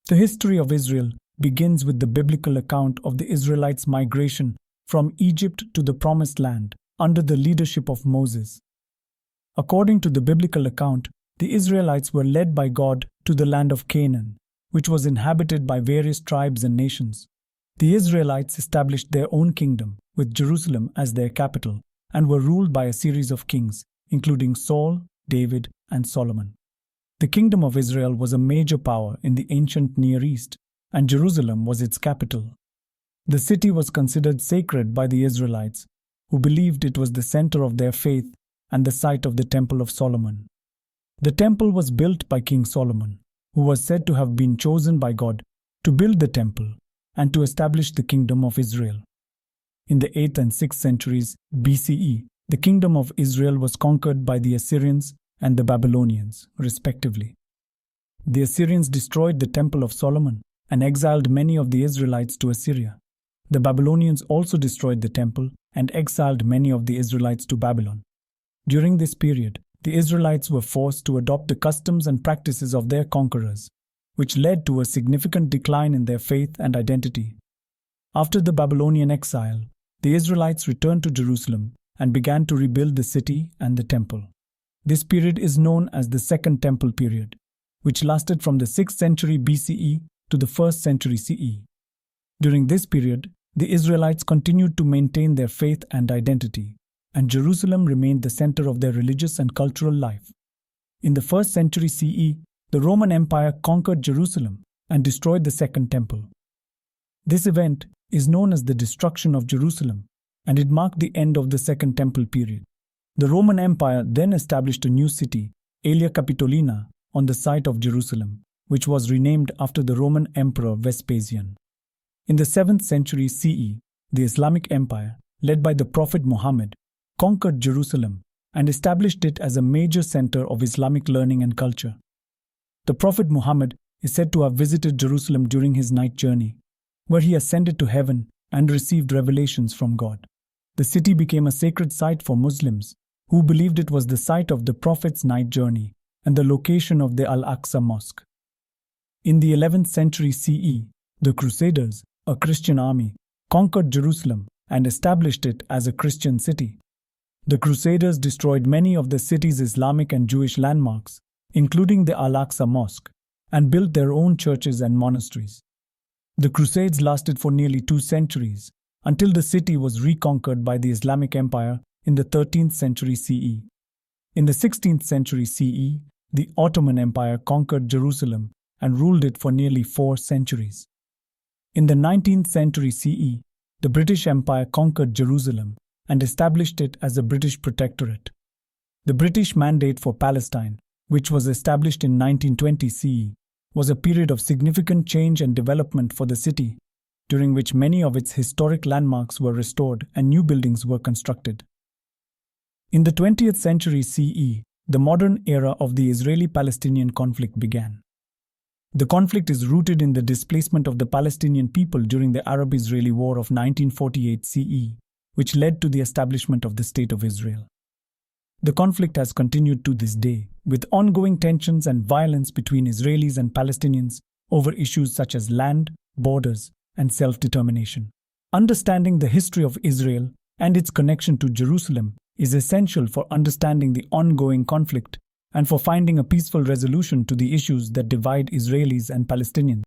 The history of Israel begins with the biblical account of the Israelites' migration from Egypt to the Promised Land under the leadership of Moses. According to the biblical account, the Israelites were led by God to the land of Canaan, which was inhabited by various tribes and nations. The Israelites established their own kingdom, with Jerusalem as their capital, and were ruled by a series of kings, including Saul, David, and Solomon. The kingdom of Israel was a major power in the ancient Near East, and Jerusalem was its capital. The city was considered sacred by the Israelites, who believed it was the center of their faith and the site of the Temple of Solomon. The temple was built by King Solomon, who was said to have been chosen by God to build the temple and to establish the kingdom of Israel. In the 8th and 6th centuries BCE, the kingdom of Israel was conquered by the Assyrians and the Babylonians, respectively. The Assyrians destroyed the Temple of Solomon and exiled many of the Israelites to Assyria. The Babylonians also destroyed the temple and exiled many of the Israelites to Babylon. During this period, the Israelites were forced to adopt the customs and practices of their conquerors, which led to a significant decline in their faith and identity. After the Babylonian exile, the Israelites returned to Jerusalem and began to rebuild the city and the temple. This period is known as the Second Temple period, which lasted from the 6th century BCE to the 1st century CE. During this period, the Israelites continued to maintain their faith and identity, and Jerusalem remained the center of their religious and cultural life. In the 1st century CE, the Roman Empire conquered Jerusalem and destroyed the Second Temple. This event is known as the destruction of Jerusalem, and it marked the end of the Second Temple period. The Roman Empire then established a new city, Aelia Capitolina, on the site of Jerusalem, which was renamed after the Roman Emperor Vespasian. In the 7th century CE, the Islamic Empire, led by the Prophet Muhammad, conquered Jerusalem and established it as a major center of Islamic learning and culture. The Prophet Muhammad is said to have visited Jerusalem during his night journey, where he ascended to heaven and received revelations from God. The city became a sacred site for Muslims, who believed it was the site of the Prophet's night journey and the location of the Al-Aqsa Mosque. In the 11th century CE, the Crusaders, a Christian army, conquered Jerusalem and established it as a Christian city. The Crusaders destroyed many of the city's Islamic and Jewish landmarks, including the Al-Aqsa Mosque, and built their own churches and monasteries. The Crusades lasted for nearly 2 centuries, until the city was reconquered by the Islamic Empire in the 13th century CE. In the 16th century CE, the Ottoman Empire conquered Jerusalem and ruled it for nearly 4 centuries. In the 19th century CE, the British Empire conquered Jerusalem and established it as a British protectorate. The British Mandate for Palestine, which was established in 1920 CE, was a period of significant change and development for the city, during which many of its historic landmarks were restored and new buildings were constructed. In the 20th century CE, the modern era of the Israeli-Palestinian conflict began. The conflict is rooted in the displacement of the Palestinian people during the Arab-Israeli War of 1948 CE, which led to the establishment of the State of Israel. The conflict has continued to this day, with ongoing tensions and violence between Israelis and Palestinians over issues such as land, borders, and self-determination. Understanding the history of Israel and its connection to Jerusalem is essential for understanding the ongoing conflict and for finding a peaceful resolution to the issues that divide Israelis and Palestinians.